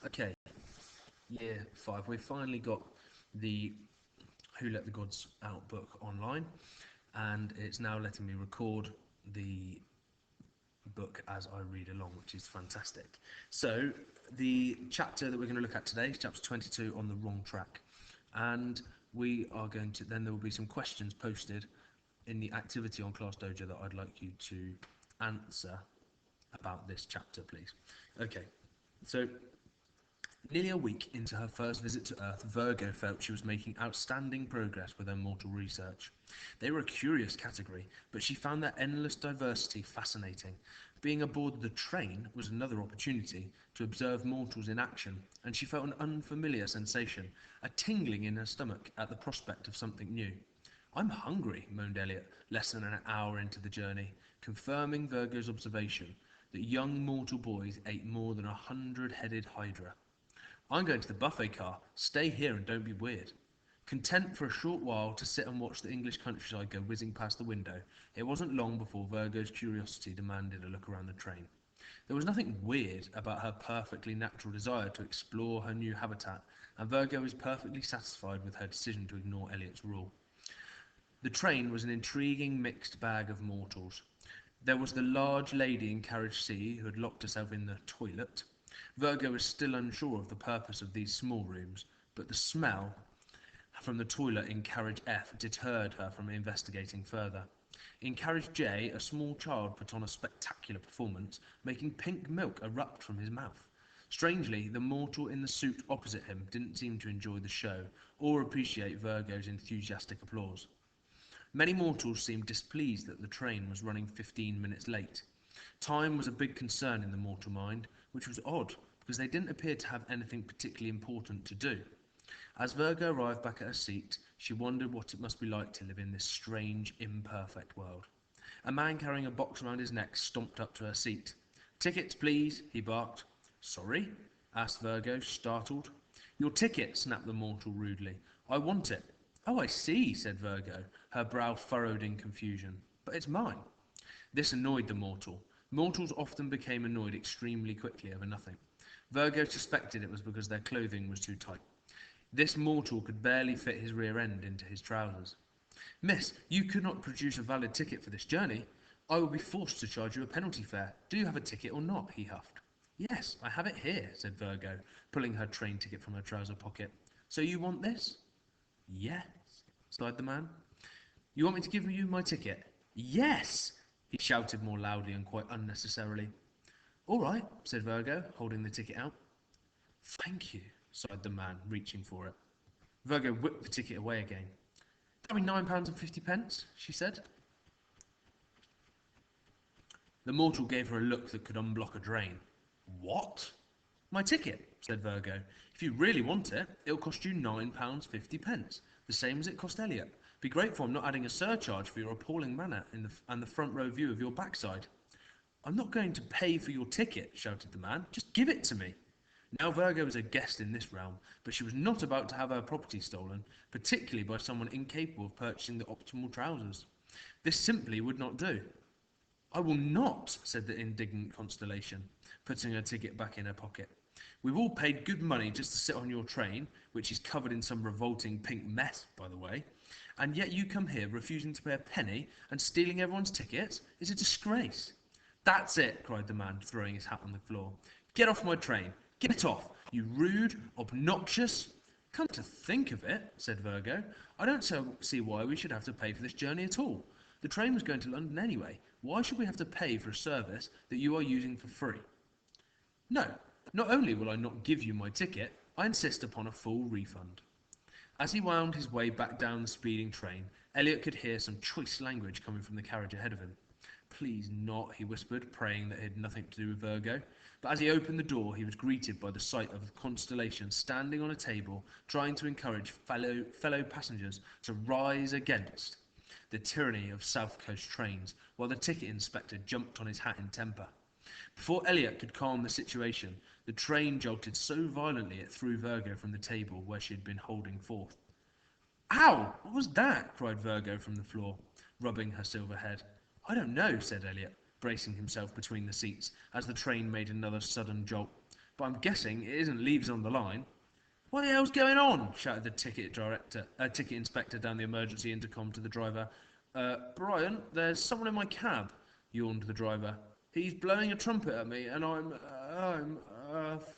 Okay, year 5. We've finally got the Who Let the Gods Out book online, and it's now letting me record the book as I read along, which is fantastic. So, the chapter that we're going to look at today is chapter 22, On the Wrong Track. And we are going to, then there will be some questions posted in the activity on Class Dojo that I'd like you to answer about this chapter, please. Okay, so nearly a week into her first visit to Earth, Virgo felt she was making outstanding progress with her mortal research. They were a curious category, but she found their endless diversity fascinating. Being aboard the train was another opportunity to observe mortals in action, and she felt an unfamiliar sensation, a tingling in her stomach at the prospect of something new. "I'm hungry," moaned Elliot, less than an hour into the journey, confirming Virgo's observation that young mortal boys ate more than 100-headed hydra. "I'm going to the buffet car. Stay here and don't be weird." Content for a short while to sit and watch the English countryside go whizzing past the window, it wasn't long before Virgo's curiosity demanded a look around the train. There was nothing weird about her perfectly natural desire to explore her new habitat, and Virgo was perfectly satisfied with her decision to ignore Elliot's rule. The train was an intriguing mixed bag of mortals. There was the large lady in carriage C who had locked herself in the toilet. Virgo was still unsure of the purpose of these small rooms, but the smell from the toilet in carriage F deterred her from investigating further. In carriage J, a small child put on a spectacular performance, making pink milk erupt from his mouth. Strangely, the mortal in the suit opposite him didn't seem to enjoy the show or appreciate Virgo's enthusiastic applause. Many mortals seemed displeased that the train was running 15 minutes late. Time was a big concern in the mortal mind, which was odd, because they didn't appear to have anything particularly important to do. As Virgo arrived back at her seat, she wondered what it must be like to live in this strange, imperfect world. A man carrying a box around his neck stomped up to her seat. "Tickets, please," he barked. "Sorry?" asked Virgo, startled. "Your ticket," snapped the mortal rudely. "I want it." "Oh, I see," said Virgo, her brow furrowed in confusion. "But it's mine." This annoyed the mortal. Mortals often became annoyed extremely quickly over nothing. Virgo suspected it was because their clothing was too tight. This mortal could barely fit his rear end into his trousers. "Miss, you could not produce a valid ticket for this journey. I will be forced to charge you a penalty fare. Do you have a ticket or not?" he huffed. "Yes, I have it here," said Virgo, pulling her train ticket from her trouser pocket. "So you want this?" "Yes," sighed the man. "You want me to give you my ticket?" "Yes!" he shouted more loudly and quite unnecessarily. "All right," said Virgo, holding the ticket out. "Thank you," sighed the man, reaching for it. Virgo whipped the ticket away again. "That'll be £9.50, she said. The mortal gave her a look that could unblock a drain. "What?" "My ticket," said Virgo. "If you really want it, it'll cost you £9.50, the same as it cost Elliot. Be grateful I'm not adding a surcharge for your appalling manner and the front row view of your backside." "I'm not going to pay for your ticket," shouted the man. "Just give it to me." Now Virgo was a guest in this realm, but she was not about to have her property stolen, particularly by someone incapable of purchasing the optimal trousers. This simply would not do. "I will not," said the indignant Constellation, putting her ticket back in her pocket. "We've all paid good money just to sit on your train, which is covered in some revolting pink mess, by the way, and yet you come here refusing to pay a penny and stealing everyone's tickets? It's a disgrace." "That's it," cried the man, throwing his hat on the floor. "Get off my train. Get off, you rude, obnoxious—" "Come to think of it," said Virgo, "I don't see why we should have to pay for this journey at all. The train was going to London anyway. Why should we have to pay for a service that you are using for free?" "No, not only will I not give you my ticket, I insist upon a full refund." As he wound his way back down the speeding train, Elliot could hear some choice language coming from the carriage ahead of him. "Please not," he whispered, praying that it had nothing to do with Virgo. But as he opened the door, he was greeted by the sight of Constellation standing on a table, trying to encourage fellow passengers to rise against the tyranny of South Coast trains, while the ticket inspector jumped on his hat in temper. Before Elliot could calm the situation, the train jolted so violently it threw Virgo from the table where she had been holding forth. "Ow! What was that?" cried Virgo from the floor, rubbing her silver head. "I don't know," said Elliot, bracing himself between the seats as the train made another sudden jolt. but I'm guessing it isn't leaves on the line. What the hell's going on? Shouted the ticket inspector down the emergency intercom to the driver. Brian, there's someone in my cab, yawned the driver. He's blowing a trumpet at me, and I'm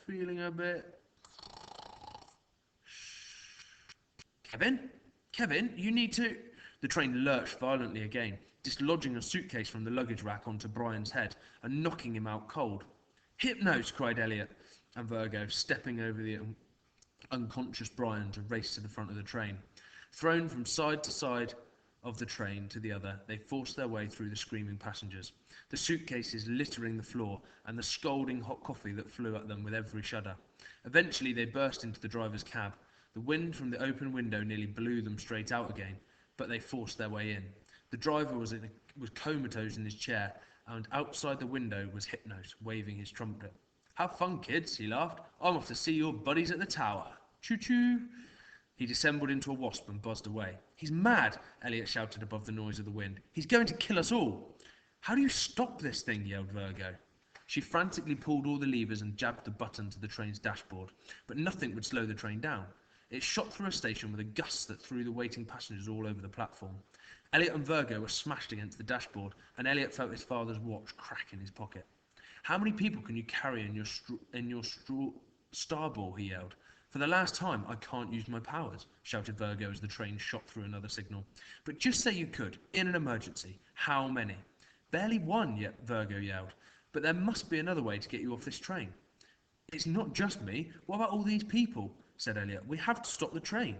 feeling a bit... Kevin, you need to... The train lurched violently again, dislodging a suitcase from the luggage rack onto Brian's head and knocking him out cold. Hypnos, cried Elliot and Virgo, stepping over the unconscious Brian to race to the front of the train. Thrown from side to side of the train to the other, they forced their way through the screaming passengers, the suitcases littering the floor and the scalding hot coffee that flew at them with every shudder. Eventually they burst into the driver's cab. The wind from the open window nearly blew them straight out again, but they forced their way in. The driver was comatose in his chair, and outside the window was Hypnos, waving his trumpet. Have fun, kids, he laughed. I'm off to see your buddies at the tower. Choo-choo. He dissembled into a wasp and buzzed away. He's mad, Elliot shouted above the noise of the wind. He's going to kill us all. How do you stop this thing, yelled Virgo. She frantically pulled all the levers and jabbed the button to the train's dashboard, but nothing would slow the train down. It shot through a station with a gust that threw the waiting passengers all over the platform. Elliot and Virgo were smashed against the dashboard, and Elliot felt his father's watch crack in his pocket. How many people can you carry in your starball, he yelled. For the last time, I can't use my powers, shouted Virgo as the train shot through another signal. But just say you could, in an emergency. How many? Barely one yet, Virgo yelled. But there must be another way to get you off this train. It's not just me. What about all these people? Said Elliot. We have to stop the train.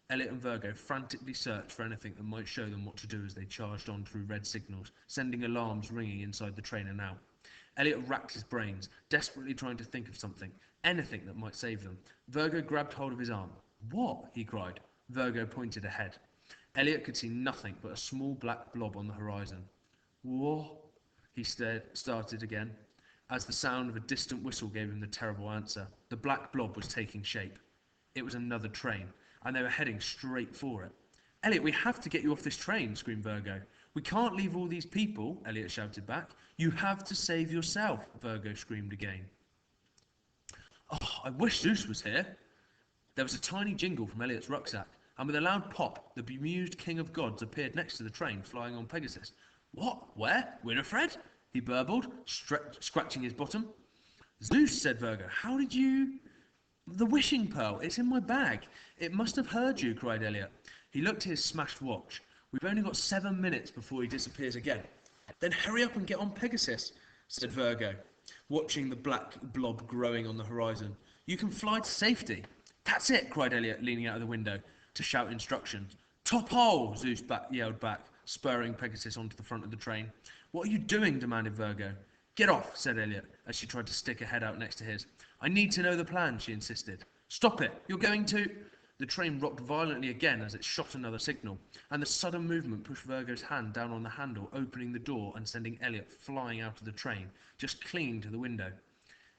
Elliot and Virgo frantically searched for anything that might show them what to do as they charged on through red signals, sending alarms ringing inside the train and out. Elliot racked his brains, desperately trying to think of something, anything that might save them. Virgo grabbed hold of his arm. What? He cried. Virgo pointed ahead. Elliot could see nothing but a small black blob on the horizon. What? He started again, as the sound of a distant whistle gave him the terrible answer. The black blob was taking shape. It was another train, and they were heading straight for it. Elliot, we have to get you off this train, screamed Virgo. We can't leave all these people, Elliot shouted back. You have to save yourself, Virgo screamed again. Oh, I wish Zeus was here. There was a tiny jingle from Elliot's rucksack, and with a loud pop, the bemused king of gods appeared next to the train, flying on Pegasus. What? Where? Winifred? He burbled, scratching his bottom. Zeus, said Virgo. How did you... The wishing pearl. It's in my bag. It must have heard you, cried Elliot. He looked at his smashed watch. We've only got 7 minutes before he disappears again. Then hurry up and get on Pegasus, said Virgo, watching the black blob growing on the horizon. You can fly to safety. That's it, cried Elliot, leaning out of the window to shout instructions. Top hole, Zeus yelled back, spurring Pegasus onto the front of the train. What are you doing? Demanded Virgo. Get off, said Elliot, as she tried to stick her head out next to his. I need to know the plan, she insisted. Stop it. You're going to... The train rocked violently again as it shot another signal, and the sudden movement pushed Virgo's hand down on the handle, opening the door and sending Elliot flying out of the train, just clinging to the window.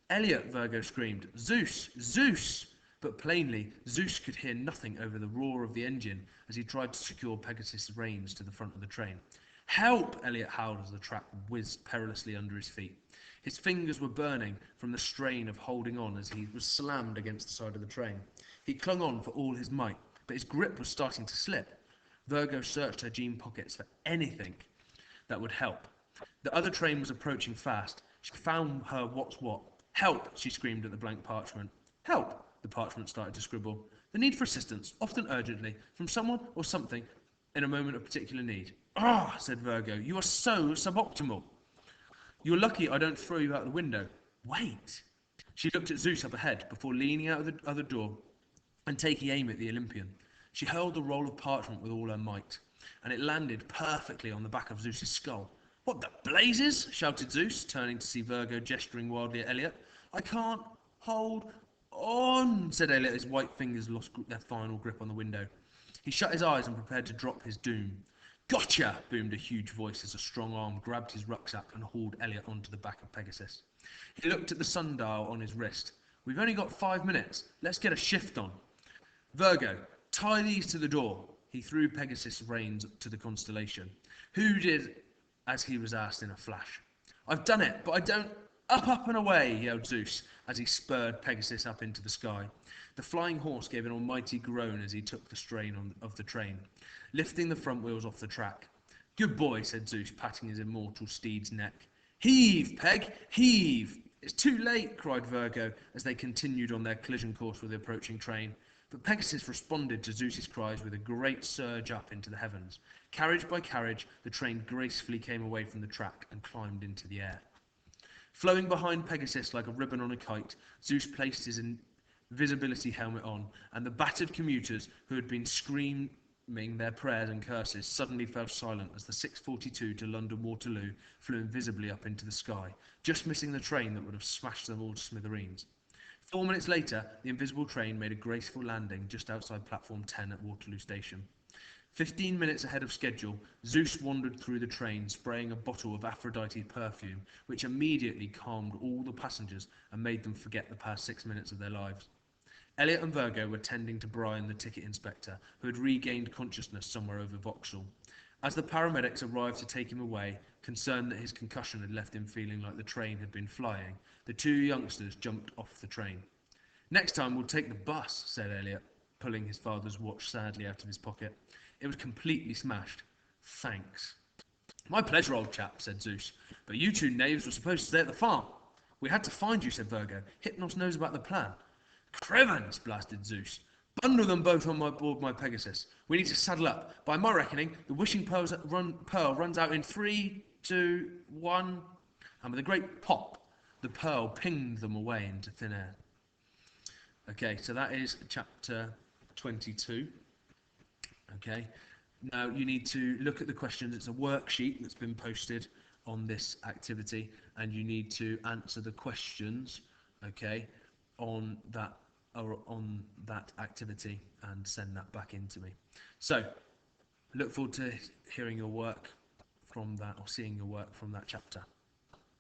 Elliot, Virgo screamed. Zeus! Zeus! But plainly, Zeus could hear nothing over the roar of the engine as he tried to secure Pegasus' reins to the front of the train. Help! Elliot howled as the track whizzed perilously under his feet. His fingers were burning from the strain of holding on as he was slammed against the side of the train. He clung on for all his might, but his grip was starting to slip. Virgo searched her jean pockets for anything that would help. The other train was approaching fast. She found her what's what. Help! She screamed at the blank parchment. Help! The parchment started to scribble. The need for assistance, often urgently, from someone or something in a moment of particular need. Ah, said Virgo, you are so suboptimal. You're lucky I don't throw you out the window. Wait. She looked at Zeus up ahead before leaning out of the other door and taking aim at the Olympian. She hurled the roll of parchment with all her might, and it landed perfectly on the back of Zeus's skull. What the blazes? Shouted Zeus, turning to see Virgo gesturing wildly at Elliot. I can't hold on, said Elliot, his white fingers lost their final grip on the window. He shut his eyes and prepared to drop his doom. Gotcha! Boomed a huge voice as a strong arm grabbed his rucksack and hauled Elliot onto the back of Pegasus. He looked at the sundial on his wrist. We've only got 5 minutes. Let's get a shift on. Virgo, tie these to the door. He threw Pegasus' reins to the constellation. Who did as he was asked in a flash. I've done it, but I don't... Up and away, yelled Zeus, as he spurred Pegasus up into the sky. The flying horse gave an almighty groan as he took the strain of the train, lifting the front wheels off the track. "Good boy," said Zeus, patting his immortal steed's neck. "Heave, Peg, heave!" "It's too late," cried Virgo as they continued on their collision course with the approaching train. But Pegasus responded to Zeus's cries with a great surge up into the heavens. Carriage by carriage, the train gracefully came away from the track and climbed into the air. Flowing behind Pegasus like a ribbon on a kite, Zeus placed his invisibility helmet on, and the battered commuters, who had been screaming their prayers and curses, suddenly fell silent as the 6:42 to London Waterloo flew invisibly up into the sky, just missing the train that would have smashed them all to smithereens. 4 minutes later, the invisible train made a graceful landing just outside platform 10 at Waterloo Station. 15 minutes ahead of schedule, Zeus wandered through the train, spraying a bottle of Aphrodite perfume, which immediately calmed all the passengers and made them forget the past 6 minutes of their lives. Elliot and Virgo were tending to Brian, the ticket inspector, who had regained consciousness somewhere over Vauxhall. As the paramedics arrived to take him away, concerned that his concussion had left him feeling like the train had been flying, the two youngsters jumped off the train. "Next time we'll take the bus," said Elliot, pulling his father's watch sadly out of his pocket. "It was completely smashed." "Thanks." "My pleasure, old chap," said Zeus. "But you two knaves were supposed to stay at the farm." "We had to find you," said Virgo. "Hypnos knows about the plan." "Crevens!" blasted Zeus. "Bundle them both on board my Pegasus. We need to saddle up. By my reckoning, the wishing pearl runs out in 3, 2, 1, and with a great pop, the pearl pinged them away into thin air. Okay, so that is chapter 22. Okay, now you need to look at the questions. It's a worksheet that's been posted on this activity, and you need to answer the questions, okay, on that activity and send that back in to me. So, look forward to hearing your work from that, or seeing your work from that chapter.